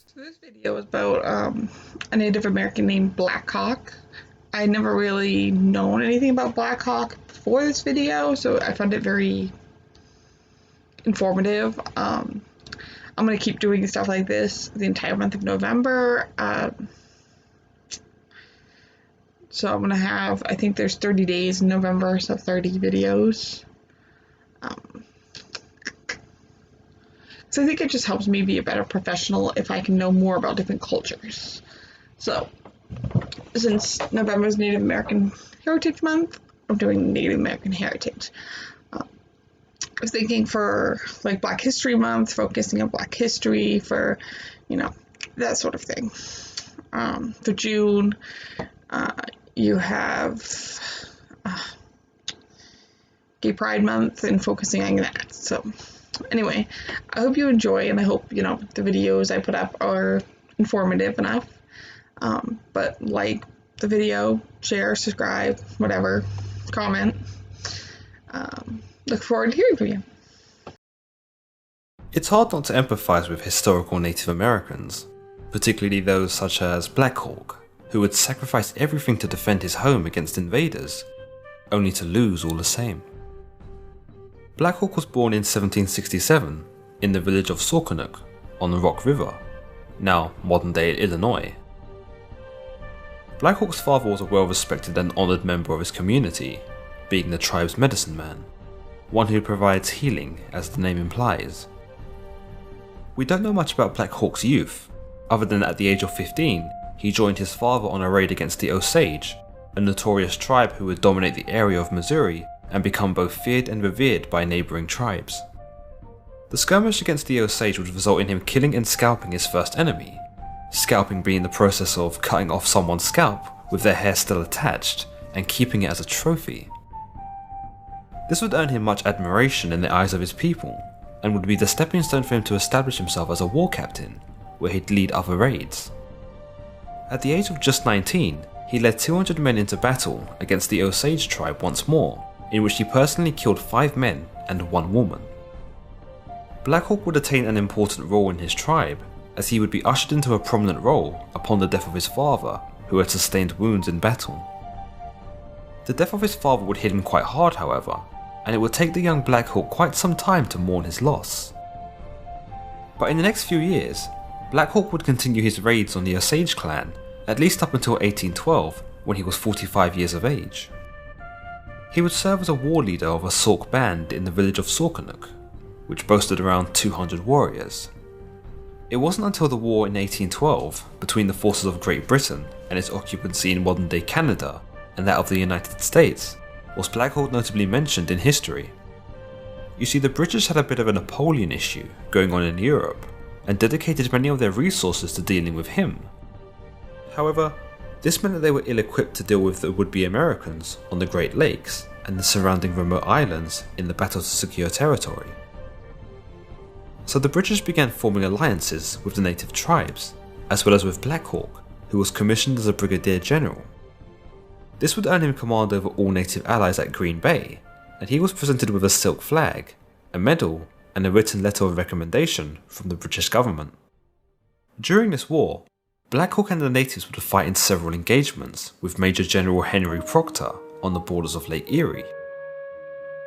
So this video is about a Native American named BlackHawk. I never really known anything about BlackHawk before this video, so I found it very informative. I'm gonna keep doing stuff like this the entire month of November. So I'm gonna have, I think there's 30 days in November, so 30 videos. So I think it just helps me be a better professional if I can know more about different cultures. So since November is Native American Heritage Month, I'm doing Native American Heritage. I was thinking for like Black History Month, focusing on Black history for, that sort of thing. For June, you have Gay Pride Month and focusing on that. So anyway, I hope you enjoy, and I hope, the videos I put up are informative enough. But like the video, share, subscribe, whatever, comment. Look forward to hearing from you. It's hard not to empathise with historical Native Americans, particularly those such as BlackHawk, who would sacrifice everything to defend his home against invaders, only to lose all the same. BlackHawk was born in 1767 in the village of Saukenuk on the Rock River, now modern-day Illinois. BlackHawk's father was a well-respected and honoured member of his community, being the tribe's medicine man, one who provides healing as the name implies. We don't know much about BlackHawk's youth, other than at the age of 15 he joined his father on a raid against the Osage, a notorious tribe who would dominate the area of Missouri and become both feared and revered by neighbouring tribes. The skirmish against the Osage would result in him killing and scalping his first enemy, scalping being the process of cutting off someone's scalp with their hair still attached and keeping it as a trophy. This would earn him much admiration in the eyes of his people, and would be the stepping stone for him to establish himself as a war captain, where he'd lead other raids. At the age of just 19, he led 200 men into battle against the Osage tribe once more, in which he personally killed 5 men and 1 woman. BlackHawk would attain an important role in his tribe, as he would be ushered into a prominent role upon the death of his father, who had sustained wounds in battle. The death of his father would hit him quite hard, however, and it would take the young BlackHawk quite some time to mourn his loss. But in the next few years, BlackHawk would continue his raids on the Osage clan, at least up until 1812, when he was 45 years of age. He would serve as a war leader of a Sauk band in the village of Saukenuk, which boasted around 200 warriors. It wasn't until the war in 1812 between the forces of Great Britain and its occupancy in modern-day Canada and that of the United States was BlackHawk notably mentioned in history. You see, the British had a bit of a Napoleon issue going on in Europe and dedicated many of their resources to dealing with him. However, this meant that they were ill-equipped to deal with the would-be Americans on the Great Lakes and the surrounding remote islands in the battle to secure territory. So the British began forming alliances with the native tribes, as well as with BlackHawk, who was commissioned as a brigadier general. This would earn him command over all native allies at Green Bay, and he was presented with a silk flag, a medal, and a written letter of recommendation from the British government. During this war, BlackHawk and the natives would fight in several engagements with Major General Henry Proctor on the borders of Lake Erie.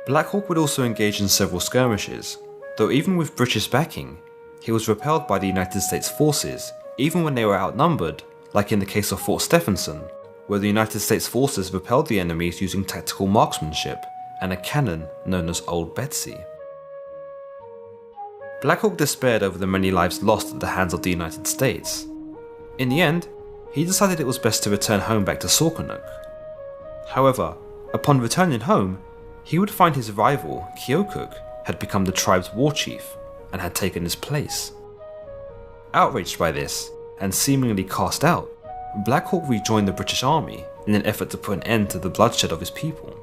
BlackHawk would also engage in several skirmishes, though even with British backing, he was repelled by the United States forces even when they were outnumbered, like in the case of Fort Stephenson, where the United States forces repelled the enemies using tactical marksmanship and a cannon known as Old Betsy. BlackHawk despaired over the many lives lost at the hands of the United States. In the end, he decided it was best to return home back to Saukenuk. However, upon returning home, he would find his rival, Keokuk, had become the tribe's war chief and had taken his place. Outraged by this, and seemingly cast out, BlackHawk rejoined the British Army in an effort to put an end to the bloodshed of his people.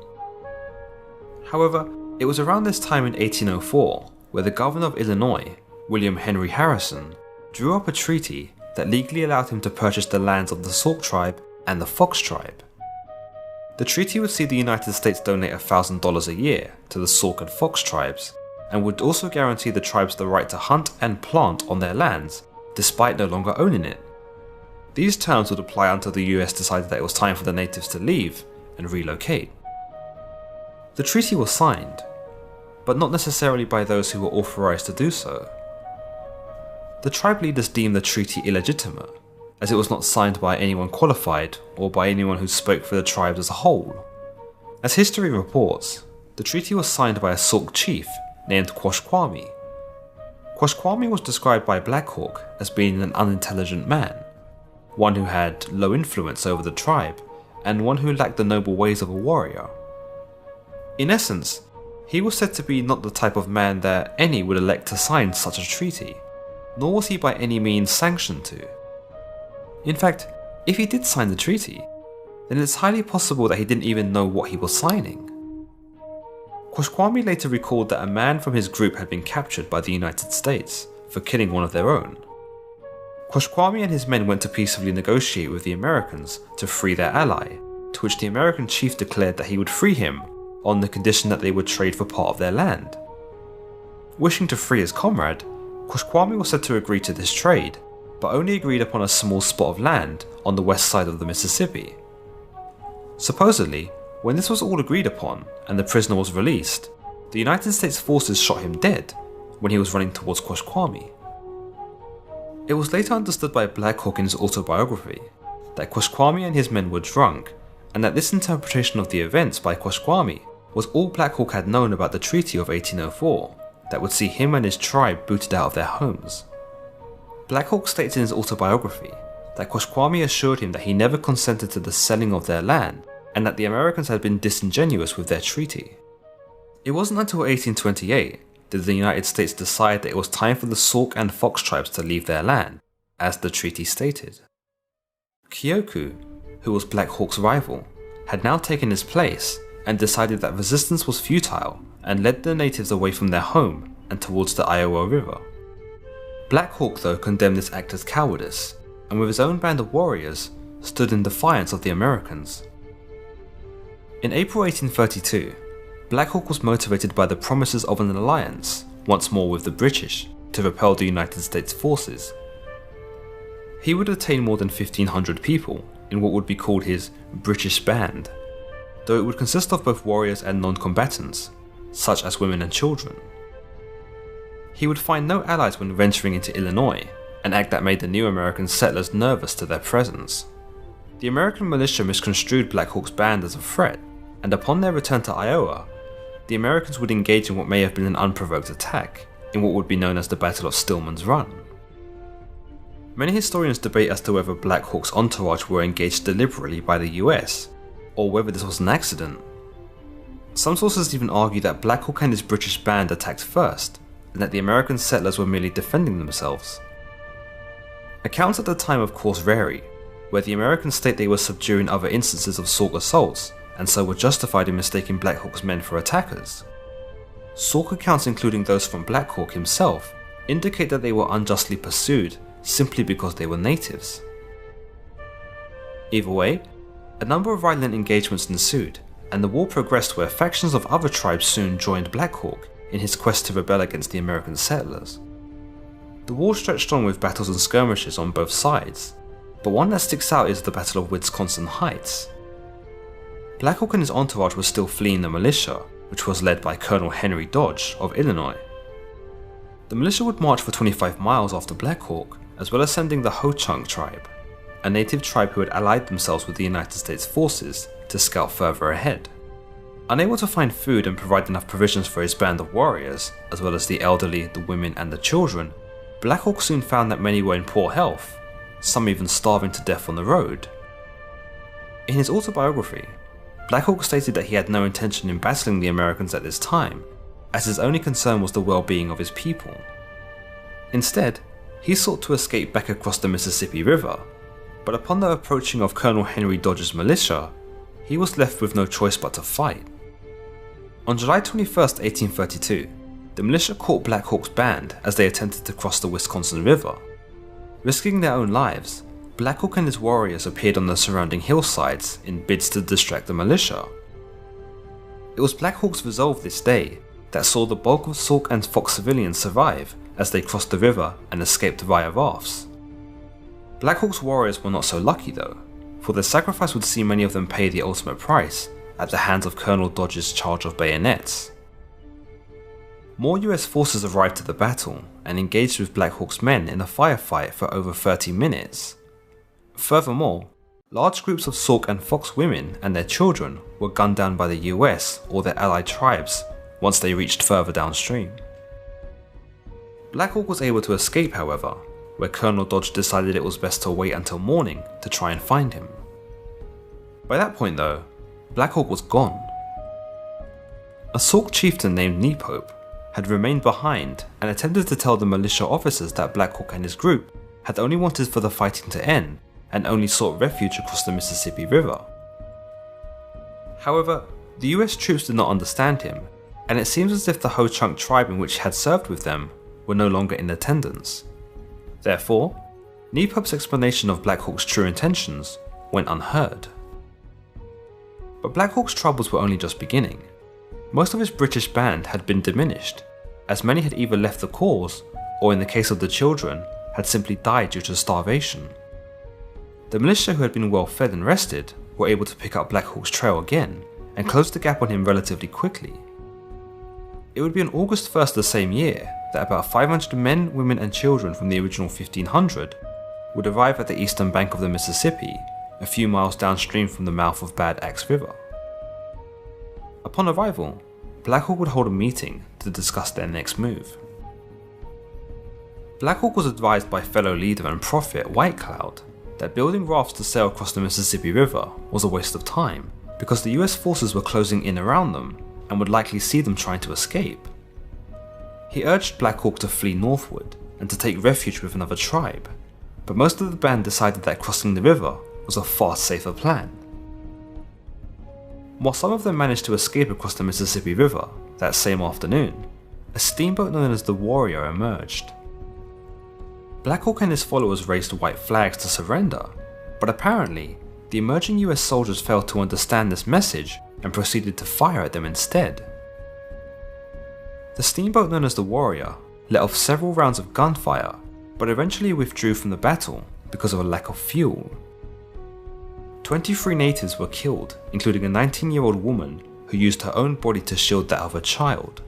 However, it was around this time in 1804 where the governor of Illinois, William Henry Harrison, drew up a treaty that legally allowed him to purchase the lands of the Sauk tribe and the Fox tribe. The treaty would see the United States donate $1,000 a year to the Sauk and Fox tribes, and would also guarantee the tribes the right to hunt and plant on their lands despite no longer owning it. These terms would apply until the US decided that it was time for the natives to leave and relocate. The treaty was signed, but not necessarily by those who were authorized to do so. The tribe leaders deemed the treaty illegitimate, as it was not signed by anyone qualified or by anyone who spoke for the tribes as a whole. As history reports, the treaty was signed by a Sauk chief named Quashquami. Quashquami was described by BlackHawk as being an unintelligent man, one who had low influence over the tribe, and one who lacked the noble ways of a warrior. In essence, he was said to be not the type of man that any would elect to sign such a treaty, nor was he by any means sanctioned to. In fact, if he did sign the treaty, then it's highly possible that he didn't even know what he was signing. Quashquami later recalled that a man from his group had been captured by the United States for killing one of their own. Quashquami and his men went to peacefully negotiate with the Americans to free their ally, to which the American chief declared that he would free him on the condition that they would trade for part of their land. Wishing to free his comrade, Quashquami was said to agree to this trade, but only agreed upon a small spot of land on the west side of the Mississippi. Supposedly, when this was all agreed upon and the prisoner was released, the United States forces shot him dead when he was running towards Quashquami. It was later understood by BlackHawk in his autobiography that Quashquami and his men were drunk, and that this interpretation of the events by Quashquami was all BlackHawk had known about the Treaty of 1804 that would see him and his tribe booted out of their homes. BlackHawk states in his autobiography that Quashquami assured him that he never consented to the selling of their land and that the Americans had been disingenuous with their treaty. It wasn't until 1828 did the United States decide that it was time for the Sauk and Fox tribes to leave their land, as the treaty stated. Keoku, who was BlackHawk's rival, had now taken his place and decided that resistance was futile and led the natives away from their home and towards the Iowa River. BlackHawk though condemned this act as cowardice, and with his own band of warriors, stood in defiance of the Americans. In April 1832, BlackHawk was motivated by the promises of an alliance, once more with the British, to repel the United States forces. He would attain more than 1,500 people in what would be called his British Band, though it would consist of both warriors and non-combatants, such as women and children. He would find no allies when venturing into Illinois, an act that made the new American settlers nervous to their presence. The American militia misconstrued BlackHawk's band as a threat, and upon their return to Iowa, the Americans would engage in what may have been an unprovoked attack, in what would be known as the Battle of Stillman's Run. Many historians debate as to whether BlackHawk's entourage were engaged deliberately by the US, or whether this was an accident. Some sources even argue that BlackHawk and his British band attacked first, and that the American settlers were merely defending themselves. Accounts at the time of course vary, where the Americans state they were subduing other instances of Sauk assaults, and so were justified in mistaking BlackHawk's men for attackers. Sauk accounts, including those from BlackHawk himself, indicate that they were unjustly pursued simply because they were natives. Either way, a number of violent engagements ensued, and the war progressed where factions of other tribes soon joined BlackHawk in his quest to rebel against the American settlers. The war stretched on with battles and skirmishes on both sides, but one that sticks out is the Battle of Wisconsin Heights. BlackHawk and his entourage were still fleeing the militia, which was led by Colonel Henry Dodge of Illinois. The militia would march for 25 miles after BlackHawk, as well as sending the Ho-Chunk tribe, a native tribe who had allied themselves with the United States forces to scout further ahead. Unable to find food and provide enough provisions for his band of warriors, as well as the elderly, the women and the children, BlackHawk soon found that many were in poor health, some even starving to death on the road. In his autobiography, BlackHawk stated that he had no intention in battling the Americans at this time, as his only concern was the well-being of his people. Instead, he sought to escape back across the Mississippi River, but upon the approaching of Colonel Henry Dodge's militia, he was left with no choice but to fight. On July 21, 1832, the militia caught BlackHawk's band as they attempted to cross the Wisconsin River. Risking their own lives, BlackHawk and his warriors appeared on the surrounding hillsides in bids to distract the militia. It was BlackHawk's resolve this day that saw the bulk of Sauk and Fox civilians survive as they crossed the river and escaped via rafts. BlackHawk's warriors were not so lucky though, for their sacrifice would see many of them pay the ultimate price at the hands of Colonel Dodge's charge of bayonets. More US forces arrived at the battle and engaged with BlackHawk's men in a firefight for over 30 minutes. Furthermore, large groups of Sauk and Fox women and their children were gunned down by the US or their allied tribes once they reached further downstream. BlackHawk was able to escape, however, where Colonel Dodge decided it was best to wait until morning to try and find him. By that point though, BlackHawk was gone. A Sauk chieftain named Nepope had remained behind and attempted to tell the militia officers that BlackHawk and his group had only wanted for the fighting to end and only sought refuge across the Mississippi River. However, the US troops did not understand him, and it seems as if the Ho-Chunk tribe in which he had served with them were no longer in attendance. Therefore, Nepope's explanation of BlackHawk's true intentions went unheard. But BlackHawk's troubles were only just beginning. Most of his British band had been diminished, as many had either left the cause, or in the case of the children, had simply died due to starvation. The militia who had been well fed and rested were able to pick up BlackHawk's trail again and close the gap on him relatively quickly. It would be on August 1st the same year that about 500 men, women and children from the original 1500 would arrive at the eastern bank of the Mississippi, a few miles downstream from the mouth of Bad Axe River. Upon arrival, BlackHawk would hold a meeting to discuss their next move. BlackHawk was advised by fellow leader and prophet White Cloud that building rafts to sail across the Mississippi River was a waste of time because the US forces were closing in around them and would likely see them trying to escape. He urged BlackHawk to flee northward and to take refuge with another tribe, but most of the band decided that crossing the river was a far safer plan. While some of them managed to escape across the Mississippi River that same afternoon, a steamboat known as the Warrior emerged. BlackHawk and his followers raised white flags to surrender, but apparently, the emerging US soldiers failed to understand this message and proceeded to fire at them instead. The steamboat known as the Warrior let off several rounds of gunfire, but eventually withdrew from the battle because of a lack of fuel. 23 natives were killed, including a 19-year-old woman who used her own body to shield that of her child.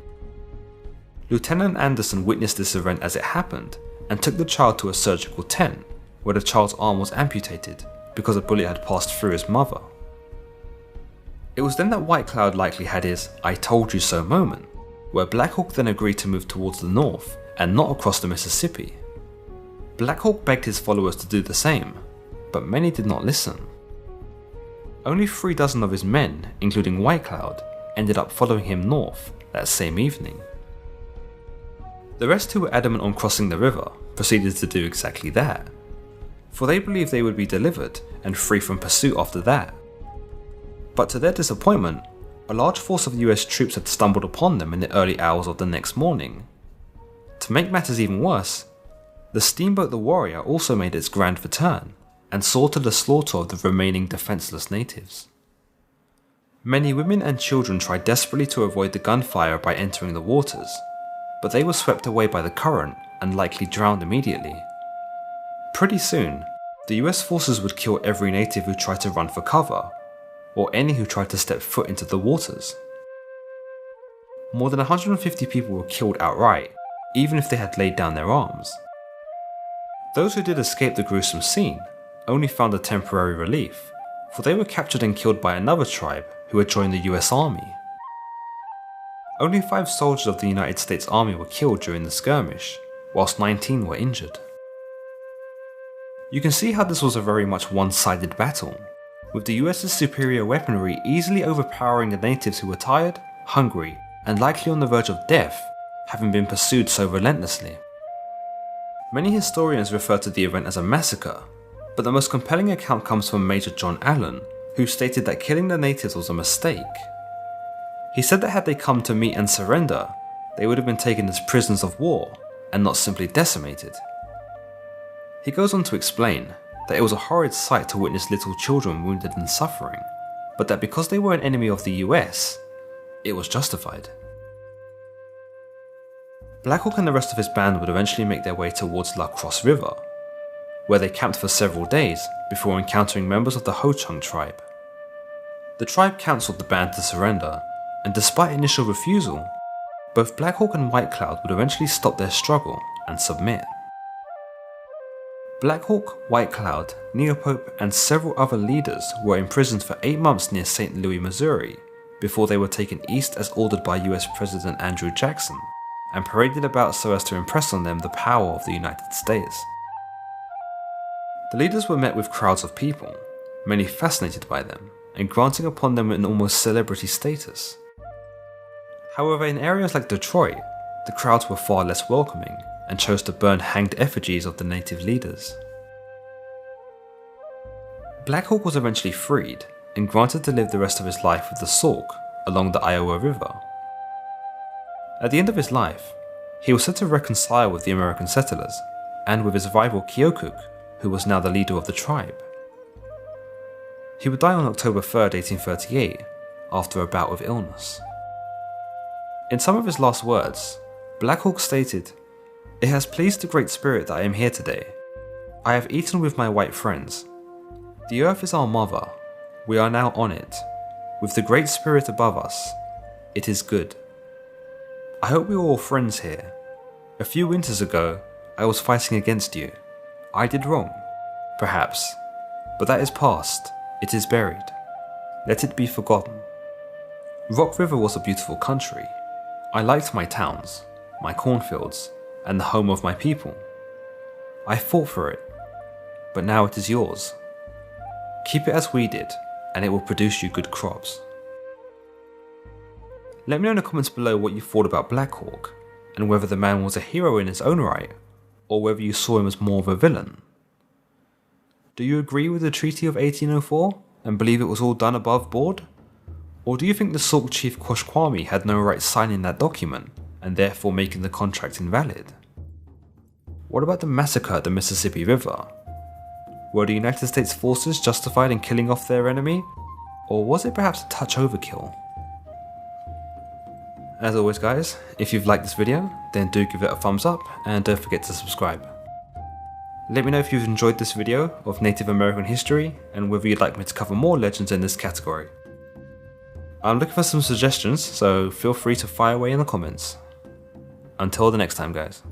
Lieutenant Anderson witnessed this event as it happened and took the child to a surgical tent, where the child's arm was amputated because a bullet had passed through his mother. It was then that White Cloud likely had his "I told you so" moment, where BlackHawk then agreed to move towards the north and not across the Mississippi. BlackHawk begged his followers to do the same, but many did not listen. Only 36 of his men, including White Cloud, ended up following him north that same evening. The rest who were adamant on crossing the river proceeded to do exactly that, for they believed they would be delivered and free from pursuit after that. But to their disappointment, a large force of US troops had stumbled upon them in the early hours of the next morning. To make matters even worse, the steamboat the Warrior also made its grand return and saw to the slaughter of the remaining defenseless natives. Many women and children tried desperately to avoid the gunfire by entering the waters, but they were swept away by the current and likely drowned immediately. Pretty soon, the US forces would kill every native who tried to run for cover, or any who tried to step foot into the waters. More than 150 people were killed outright, even if they had laid down their arms. Those who did escape the gruesome scene only found a temporary relief, for they were captured and killed by another tribe who had joined the US Army. Only 5 soldiers of the United States Army were killed during the skirmish, whilst 19 were injured. You can see how this was a very much one-sided battle, with the US's superior weaponry easily overpowering the natives who were tired, hungry, and likely on the verge of death, having been pursued so relentlessly. Many historians refer to the event as a massacre, but the most compelling account comes from Major John Allen, who stated that killing the natives was a mistake. He said that had they come to meet and surrender, they would have been taken as prisoners of war and not simply decimated. He goes on to explain that it was a horrid sight to witness little children wounded and suffering, but that because they were an enemy of the US, it was justified. BlackHawk and the rest of his band would eventually make their way towards La Crosse River, where they camped for several days before encountering members of the Ho-Chunk tribe. The tribe counselled the band to surrender, and despite initial refusal, both BlackHawk and White Cloud would eventually stop their struggle and submit. BlackHawk, White Cloud, Neopope, and several other leaders were imprisoned for 8 months near St. Louis, Missouri, before they were taken east as ordered by US President Andrew Jackson, and paraded about so as to impress on them the power of the United States. The leaders were met with crowds of people, many fascinated by them, and granting upon them an almost celebrity status. However, in areas like Detroit, the crowds were far less welcoming and chose to burn hanged effigies of the native leaders. BlackHawk was eventually freed and granted to live the rest of his life with the Sauk along the Iowa River. At the end of his life, he was said to reconcile with the American settlers and with his rival Keokuk, who was now the leader of the tribe. He would die on October 3rd, 1838, after a bout of illness. In some of his last words, BlackHawk stated, "It has pleased the Great Spirit that I am here today. I have eaten with my white friends. The earth is our mother. We are now on it. With the Great Spirit above us, it is good. I hope we are all friends here. A few winters ago, I was fighting against you. I did wrong, perhaps, but that is past. It is buried. Let it be forgotten. Rock River was a beautiful country. I liked my towns, my cornfields, and the home of my people. I fought for it, but now it is yours. Keep it as we did, and it will produce you good crops." Let me know in the comments below what you thought about BlackHawk, and whether the man was a hero in his own right, or whether you saw him as more of a villain. Do you agree with the Treaty of 1804 and believe it was all done above board? Or do you think the Sauk chief Quashquami had no right signing that document and therefore making the contract invalid? What about the massacre at the Mississippi River? Were the United States forces justified in killing off their enemy, or was it perhaps a touch overkill? As always guys, if you've liked this video, then do give it a thumbs up and don't forget to subscribe. Let me know if you've enjoyed this video of Native American history and whether you'd like me to cover more legends in this category. I'm looking for some suggestions, so feel free to fire away in the comments. Until the next time guys.